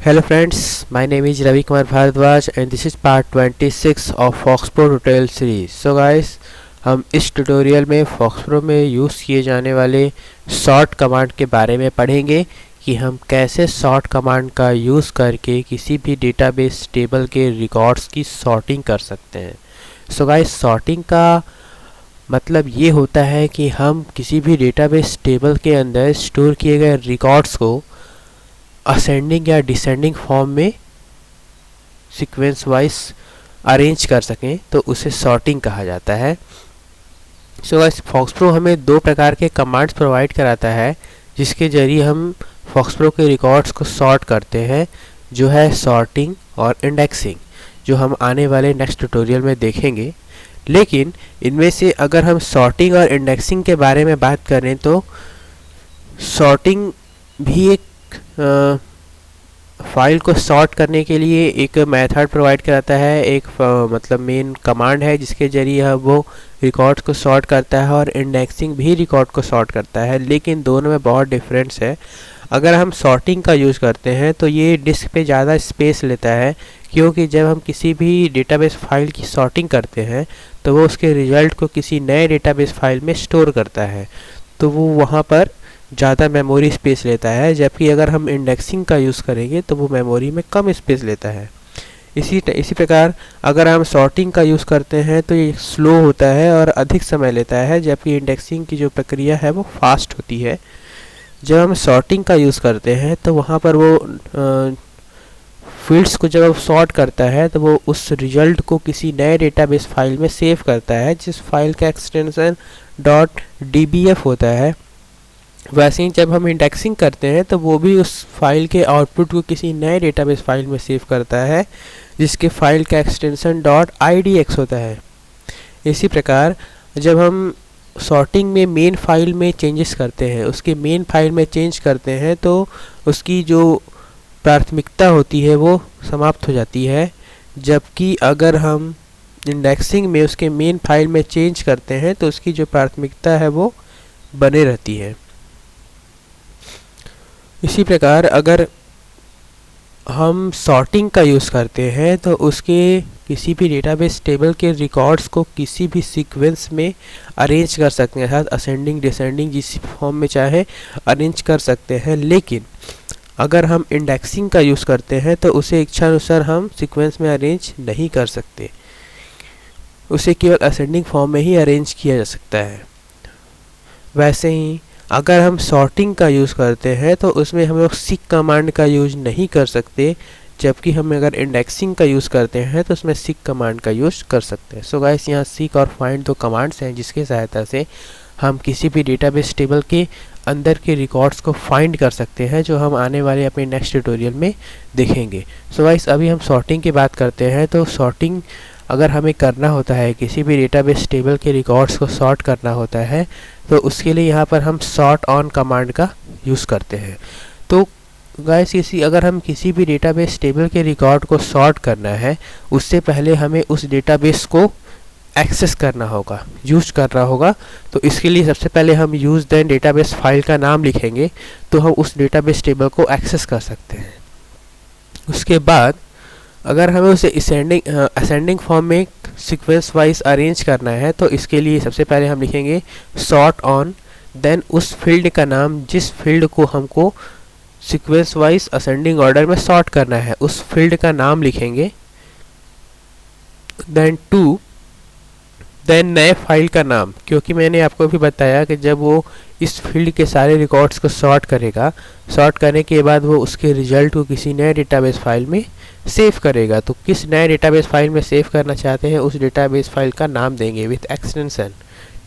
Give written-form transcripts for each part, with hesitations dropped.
Hello friends, my name is Ravi Kumar Bharadwaj and this is part 26 of Foxpro tutorial series. So guys, हम इस tutorial में Foxpro में use किए जाने वाले सॉर्ट कमांड के बारे में पढ़ेंगे कि हम कैसे सॉर्ट कमांड का यूज़ करके किसी भी डेटाबेस टेबल के रिकॉर्ड्स की सॉर्टिंग कर सकते हैं। सो गाइस, सॉर्टिंग का मतलब ये होता है कि हम किसी भी डेटाबेस टेबल के अंदर स्टोर किए गए रिकॉर्ड्स को असेंडिंग या डिसेंडिंग फॉर्म में सीक्वेंस वाइज अरेंज कर सकें, तो उसे सॉर्टिंग कहा जाता है। सो गाइस, फॉक्सप्रो हमें दो प्रकार के कमांड्स प्रोवाइड कराता है जिसके जरिए हम फॉक्सप्रो के रिकॉर्ड्स को सॉर्ट करते हैं, जो है सॉर्टिंग और इंडेक्सिंग, जो हम आने वाले नेक्स्ट ट्यूटोरियल में देखेंगे। लेकिन इनमें से अगर हम सॉर्टिंग और इंडेक्सिंग के बारे में बात करें तो सॉर्टिंग भी एक फाइल को सॉर्ट करने के लिए एक मेथड प्रोवाइड कराता है, एक मतलब मेन कमांड है जिसके जरिए वो रिकॉर्ड्स को सॉर्ट करता है, और इंडेक्सिंग भी रिकॉर्ड को सॉर्ट करता है, लेकिन दोनों में बहुत डिफरेंस है। अगर हम सॉर्टिंग का यूज़ करते हैं तो ये डिस्क पे ज़्यादा स्पेस लेता है, क्योंकि जब हम किसी भी डेटाबेस फाइल की सॉर्टिंग करते हैं तो वो उसके रिज़ल्ट को किसी नए डेटाबेस फाइल में स्टोर करता है, तो वो वहाँ पर ज़्यादा मेमोरी स्पेस लेता है। जबकि अगर हम इंडेक्सिंग का यूज़ करेंगे तो वो मेमोरी में कम स्पेस लेता है। इसी प्रकार अगर हम सॉर्टिंग का यूज़ करते हैं तो ये स्लो होता है और अधिक समय लेता है, जबकि इंडेक्सिंग की जो प्रक्रिया है वो फास्ट होती है। जब हम सॉर्टिंग का यूज़ करते हैं तो वहाँ पर वो फील्ड्स को जब सॉर्ट करता है तो वो उस रिजल्ट को किसी नए डेटाबेस फाइल में सेव करता है, जिस फाइल का एक्सटेंशन .dbf होता है। वैसे ही जब हम इंडेक्सिंग करते हैं तो वो भी उस फाइल के आउटपुट को किसी नए डेटाबेस फाइल में सेव करता है, जिसके फाइल का एक्सटेंशन .idx होता है। इसी प्रकार जब हम सॉर्टिंग में मेन फाइल में चेंजेस करते हैं, उसके मेन फाइल में चेंज करते हैं, तो उसकी जो प्राथमिकता होती है वो समाप्त हो जाती है। जबकि अगर हम इंडेक्सिंग में उसके मेन फाइल में चेंज करते हैं तो उसकी जो प्राथमिकता है वो बने रहती है। इसी प्रकार अगर हम सॉर्टिंग का यूज़ करते हैं तो उसके किसी भी डेटाबेस टेबल के रिकॉर्ड्स को किसी भी सीक्वेंस में अरेंज कर सकते हैं, अर्थात असेंडिंग डिसेंडिंग जिस फॉर्म में चाहे अरेंज कर सकते हैं। लेकिन अगर हम इंडेक्सिंग का यूज़ करते हैं तो उसे इच्छानुसार हम सीक्वेंस में अरेंज नहीं कर सकते, उसे केवल असेंडिंग फॉर्म में ही अरेंज किया जा सकता है। वैसे ही अगर हम सॉर्टिंग का यूज़ करते हैं तो उसमें हम लोग सीक कमांड का यूज़ नहीं कर सकते, जबकि हम अगर इंडेक्सिंग का यूज़ करते हैं तो उसमें सीक कमांड का यूज़ कर सकते हैं। सो गाइस, यहाँ सीक और फाइंड दो कमांड्स हैं जिसकी सहायता से हम किसी भी डेटाबेस टेबल के अंदर के रिकॉर्ड्स को फाइंड कर सकते हैं, जो हम आने वाले अपने नेक्स्ट ट्यूटोरियल में देखेंगे। सो गाइस, अभी हम सॉर्टिंग की बात करते हैं। तो सॉर्टिंग अगर हमें करना होता है, किसी भी डेटाबेस टेबल के रिकॉर्ड्स को सॉर्ट करना होता है, तो उसके लिए यहाँ पर हम सॉर्ट ऑन कमांड का यूज़ करते हैं। तो गाइस, अगर हम किसी भी डेटाबेस टेबल के रिकॉर्ड को सॉर्ट करना है, उससे पहले हमें उस डेटाबेस को एक्सेस करना होगा, यूज करना होगा। तो इसके लिए सबसे पहले हम यूज़ देन डेटाबेस फाइल का नाम लिखेंगे, तो हम उस डेटाबेस टेबल को एक्सेस कर सकते हैं। उसके बाद अगर हमें उसे असेंडिंग फॉर्म में सीक्वेंस वाइज अरेंज करना है, तो इसके लिए सबसे पहले हम लिखेंगे सॉर्ट ऑन, देन उस फील्ड का नाम जिस फील्ड को हमको सीक्वेंस वाइज असेंडिंग ऑर्डर में सॉर्ट करना है, उस फील्ड का नाम लिखेंगे। देन टू, देन नए फाइल का नाम, क्योंकि मैंने आपको भी बताया कि जब वो इस फील्ड के सारे रिकॉर्ड्स को सॉर्ट करेगा, सॉर्ट करने के बाद वो उसके रिजल्ट को किसी नए डेटाबेस फाइल में सेव करेगा। तो किस नए डेटाबेस फाइल में सेव करना चाहते हैं, उस डेटाबेस फाइल का नाम देंगे विथ एक्सटेंशन,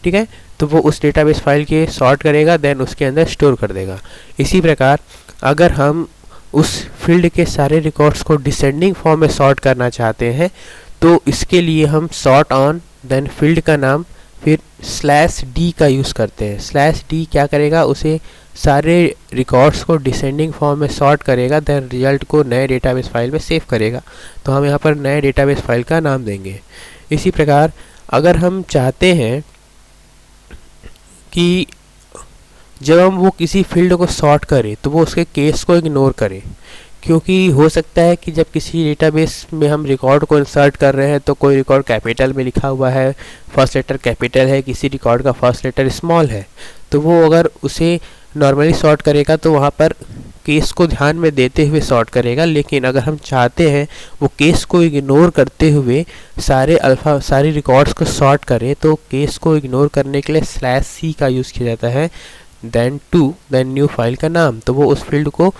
ठीक है। तो वो उस डेटाबेस फाइल के सॉर्ट करेगा, देन उसके अंदर स्टोर कर देगा। इसी प्रकार अगर हम उस फील्ड के सारे रिकॉर्ड्स को डिसेंडिंग फॉर्म में सॉर्ट करना चाहते हैं, तो इसके लिए हम सॉर्ट ऑन, देन फील्ड का नाम, फिर /d का यूज़ करते हैं। /d क्या करेगा, उसे सारे रिकॉर्ड्स को डिसेंडिंग फॉर्म में सॉर्ट करेगा, देन रिजल्ट को नए डेटाबेस फाइल में सेव करेगा। तो हम यहाँ पर नए डेटाबेस फाइल का नाम देंगे। इसी प्रकार अगर हम चाहते हैं कि जब हम वो किसी फील्ड को सॉर्ट करें तो वो उसके केस को इग्नोर करें, क्योंकि हो सकता है कि जब किसी डेटाबेस में हम रिकॉर्ड को इंसर्ट कर रहे हैं तो कोई रिकॉर्ड कैपिटल में लिखा हुआ है, फर्स्ट लेटर कैपिटल है, किसी रिकॉर्ड का फर्स्ट लेटर स्मॉल है, तो वो अगर उसे नॉर्मली सॉर्ट करेगा तो वहाँ पर केस को ध्यान में देते हुए सॉर्ट करेगा। लेकिन अगर हम चाहते हैं वो केस को इग्नोर करते हुए सारे रिकॉर्ड्स को सॉर्ट करें, तो केस को इग्नोर करने के लिए /c का यूज़ किया जाता है, देन न्यू फाइल का नाम। तो वो उस फील्ड को,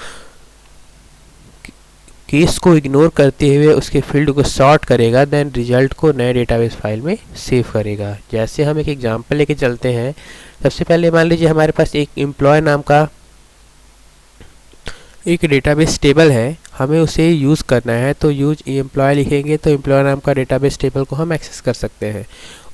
केस को इग्नोर करते हुए उसके फील्ड को सॉर्ट करेगा, देन रिजल्ट को नए डेटाबेस फाइल में सेव करेगा। जैसे हम एक एग्जांपल लेके चलते हैं। सबसे पहले मान लीजिए हमारे पास एक एम्प्लॉय नाम का एक डेटाबेस टेबल है, हमें उसे यूज़ करना है, तो यूज एम्प्लॉय लिखेंगे तो एम्प्लॉय नाम का डेटाबेस टेबल को हम एक्सेस कर सकते हैं।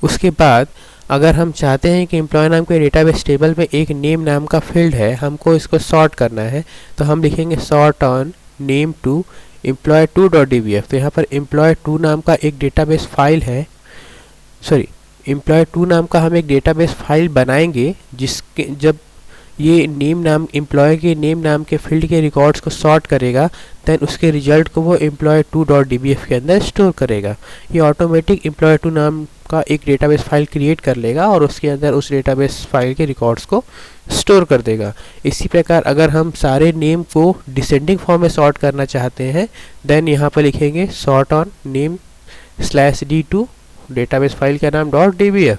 उसके बाद अगर हम चाहते हैं कि एम्प्लॉय नाम के डेटाबेस टेबल में एक नेम नाम का फील्ड है, हमको इसको सॉर्ट करना है, तो हम लिखेंगे sort on name to employee2.dbf। तो यहाँ पर employee2 नाम का एक डेटाबेस फाइल है, employee2 नाम का हम एक डेटाबेस फाइल बनाएंगे, जिसके जब ये नेम नाम एम्प्लॉय के नेम नाम के फील्ड के रिकॉर्ड्स को सॉर्ट करेगा, देन उसके रिजल्ट को वो employee2.dbf के अंदर स्टोर करेगा। ये ऑटोमेटिक employee2 नाम का एक डेटाबेस फाइल क्रिएट कर लेगा और उसके अंदर उस डेटाबेस फाइल के रिकॉर्ड्स को स्टोर कर देगा। इसी प्रकार अगर हम सारे नेम को डिसेंडिंग फॉर्म में सॉर्ट करना चाहते हैं, देन यहाँ पर लिखेंगे sort on name /d2 database file का नाम .dbf।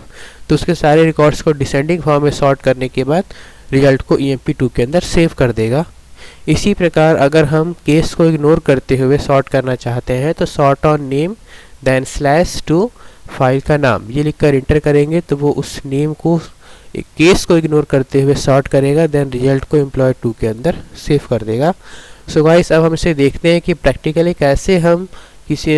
तो उसके सारे रिकॉर्ड्स को डिसेंडिंग फॉर्म में सॉर्ट करने के बाद रिजल्ट को emp2 के अंदर सेव कर देगा। इसी प्रकार अगर हम केस को इग्नोर करते हुए सॉर्ट करना चाहते हैं, तो sort on name then /2 file का नाम, ये लिखकर इंटर करेंगे तो वो उस नेम को, केस को इग्नोर करते हुए सॉर्ट करेगा, देन रिजल्ट को employee2 के अंदर सेव कर देगा। सो गाइस, अब हम इसे देखते हैं कि प्रैक्टिकली कैसे हम किसी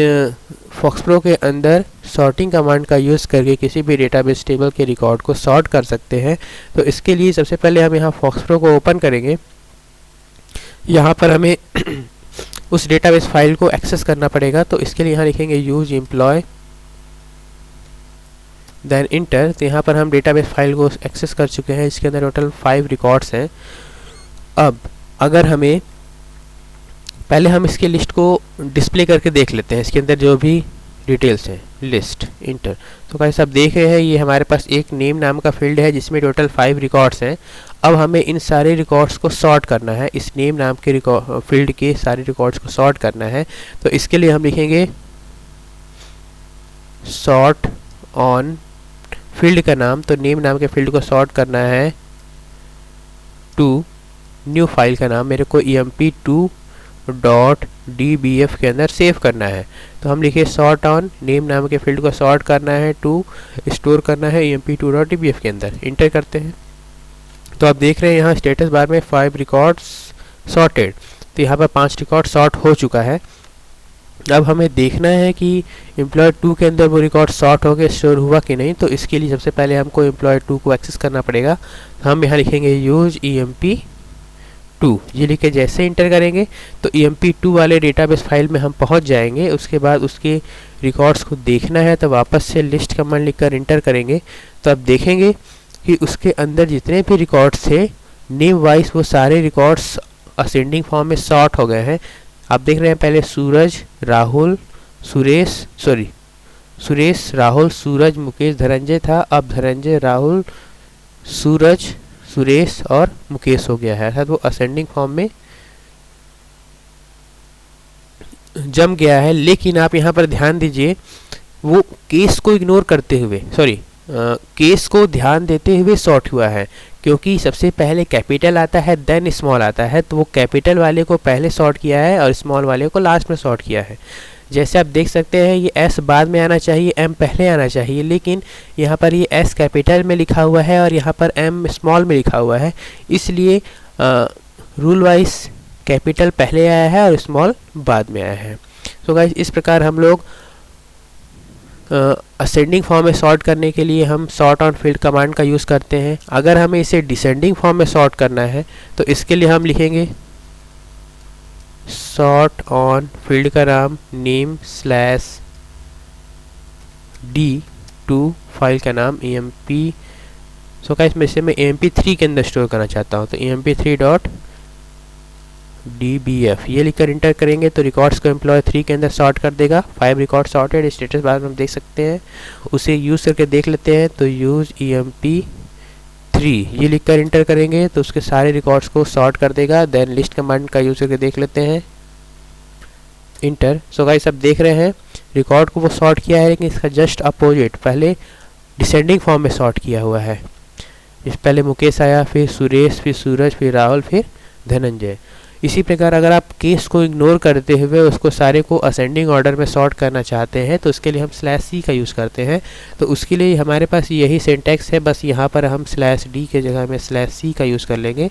फॉक्सप्रो के अंदर सॉर्टिंग कमांड का यूज़ करके किसी भी डेटाबेस टेबल के रिकॉर्ड को सॉर्ट कर सकते हैं। तो इसके लिए सबसे पहले हम यहाँ फॉक्सप्रो को ओपन करेंगे। यहाँ पर हमें उस डेटाबेस फाइल को एक्सेस करना पड़ेगा, तो इसके लिए यहाँ लिखेंगे यूज एम्प्लॉय देन इंटर। तो यहाँ पर हम डेटाबेस फाइल को एक्सेस कर चुके हैं, इसके अंदर टोटल 5 रिकॉर्ड्स हैं। अब अगर हमें पहले हम इसके लिस्ट को डिस्प्ले करके देख लेते हैं, इसके अंदर जो भी डिटेल्स हैं, लिस्ट इंटर। तो गाइस आप देख रहे हैं ये हमारे पास एक नेम नाम का फील्ड है जिसमें टोटल 5 रिकॉर्ड्स हैं। अब हमें इन सारे रिकॉर्ड्स को सॉर्ट करना है, इस नेम नाम के फील्ड के सारे रिकॉर्ड्स को सॉर्ट करना है। तो इसके लिए हम लिखेंगे सॉर्ट ऑन फील्ड का नाम, तो नेम नाम के फील्ड को सॉर्ट करना है टू न्यू फाइल का नाम, मेरे को emp2.dbf के अंदर सेव करना है। तो हम लिखे सॉर्ट ऑन नेम नाम के फील्ड को सॉर्ट करना है टू स्टोर करना है emp2.dbf के अंदर, इंटर करते हैं। तो आप देख रहे हैं यहाँ स्टेटस बार में 5 रिकॉर्ड्स सॉर्टेड, तो यहाँ पर 5 रिकॉर्ड सॉर्ट हो चुका है। अब हमें देखना है कि employee2 के अंदर वो रिकॉर्ड सॉर्ट हो गए, स्टोर हुआ कि नहीं। तो इसके लिए सबसे पहले हमको employee2 को एक्सेस करना पड़ेगा। हम यहाँ लिखेंगे यूज emp2, ये लिख के जैसे इंटर करेंगे तो emp2 वाले डेटाबेस फाइल में हम पहुँच जाएंगे। उसके बाद उसके रिकॉर्ड्स को देखना है, तो वापस से लिस्ट कमांड लिखकर इंटर करेंगे। तो अब देखेंगे कि उसके अंदर जितने भी रिकॉर्ड्स थे नेम वाइज, वो सारे रिकॉर्ड्स असेंडिंग फॉर्म में सॉर्ट हो गए हैं। आप देख रहे हैं पहले सुरेश राहुल सूरज मुकेश धनंजय था, अब धनंजय राहुल सूरज सुरेश और मुकेश हो गया है, अर्थात वो असेंडिंग फॉर्म में जम गया है। लेकिन आप यहाँ पर ध्यान दीजिए, वो केस को इग्नोर करते हुए केस को ध्यान देते हुए सॉर्ट हुआ है, क्योंकि सबसे पहले कैपिटल आता है देन स्मॉल आता है, तो वो कैपिटल वाले को पहले सॉर्ट किया है और स्मॉल वाले को लास्ट में सॉर्ट किया है। जैसे आप देख सकते हैं ये एस बाद में आना चाहिए, एम पहले आना चाहिए, लेकिन यहाँ पर ये एस कैपिटल में लिखा हुआ है और यहाँ पर एम स्मॉल में लिखा हुआ है, इसलिए रूल वाइज कैपिटल पहले आया है और स्मॉल बाद में आया है। तो गाइस इस प्रकार हम लोग असेंडिंग फॉर्म में सॉर्ट करने के लिए हम सॉर्ट ऑन फील्ड कमांड का यूज़ करते हैं। अगर हमें इसे डिसेंडिंग फॉर्म में सॉर्ट करना है तो इसके लिए हम लिखेंगे सॉर्ट ऑन फील्ड का नाम नेम /d2 फाइल का नाम emp। सो गाइस मैं इसे emp3 के अंदर स्टोर करना चाहता हूँ, तो emp3 DBF ये लिखकर इंटर करेंगे तो रिकॉर्ड्स को एम्प्लॉय 3 के अंदर सॉर्ट कर देगा। 5 रिकॉर्ड सॉर्टेड, स्टेटस बार में हम देख सकते हैं। उसे यूज़ करके देख लेते हैं तो यूज़ EMP3 ये लिखकर इंटर करेंगे तो उसके सारे रिकॉर्ड्स को सॉर्ट कर देगा। देन लिस्ट कमांड का यूज़ करके देख लेते हैं, इंटर। सो गाइस अब देख रहे हैं रिकॉर्ड को वो सॉर्ट किया है, लेकिन इसका जस्ट अपोजिट पहले डिसेंडिंग फॉर्म में सॉर्ट किया हुआ है। इस पहले मुकेश आया, फिर सुरेश, फिर सूरज, फिर राहुल, फिर धनंजय। इसी प्रकार अगर आप केस को इग्नोर करते हुए उसको सारे को असेंडिंग ऑर्डर में सॉर्ट करना चाहते हैं तो उसके लिए हम /C का यूज़ करते हैं। तो उसके लिए हमारे पास यही सिंटैक्स है, बस यहाँ पर हम /D के जगह में /C का यूज़ कर लेंगे।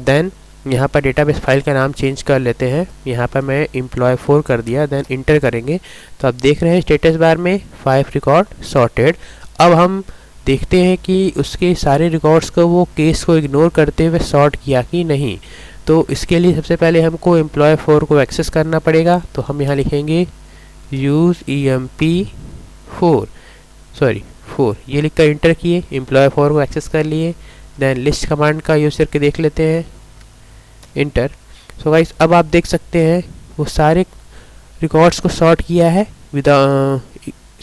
देन यहाँ पर डेटाबेस फाइल का नाम चेंज कर लेते हैं, यहाँ पर मैं employee4 कर दिया। देन इंटर करेंगे तो आप देख रहे हैं स्टेटस बार में 5 रिकॉर्ड सॉर्टेड। अब हम देखते हैं कि उसके सारे रिकॉर्ड्स को वो केस को इग्नोर करते हुए सॉर्ट किया कि नहीं। तो इसके लिए सबसे पहले हमको employee4 को एक्सेस करना पड़ेगा। तो हम यहाँ लिखेंगे यूज़ EMP4 ये लिखकर इंटर किए, employee4 को एक्सेस कर लिए। देन लिस्ट कमांड का यूज़ करके देख लेते हैं, इंटर। सो गाइस अब आप देख सकते हैं वो सारे रिकॉर्ड्स को सॉर्ट किया है विद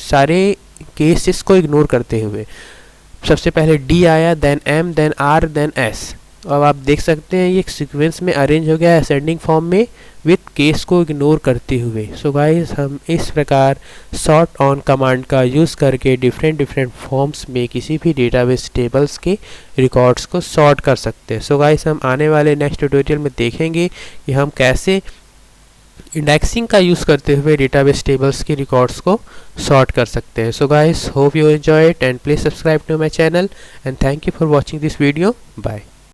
सारे केसेस को इग्नोर करते हुए। सबसे पहले D आया, then M, then R, then S। अब आप देख सकते हैं ये एक सीक्वेंस में अरेंज हो गया है असेंडिंग फॉर्म में विथ केस को इग्नोर करते हुए। सो गाइस हम इस प्रकार सॉर्ट ऑन कमांड का यूज़ करके डिफरेंट फॉर्म्स में किसी भी डेटाबेस टेबल्स के रिकॉर्ड्स को सॉर्ट कर सकते हैं। सो गाइस हम आने वाले नेक्स्ट ट्यूटोरियल में देखेंगे कि हम कैसे इंडेक्सिंग का यूज़ करते हुए डेटाबेस टेबल्स के रिकॉर्ड्स को सॉर्ट कर सकते हैं। So guys hope you enjoy it and please subscribe to my channel and thank you for watching this video. Bye.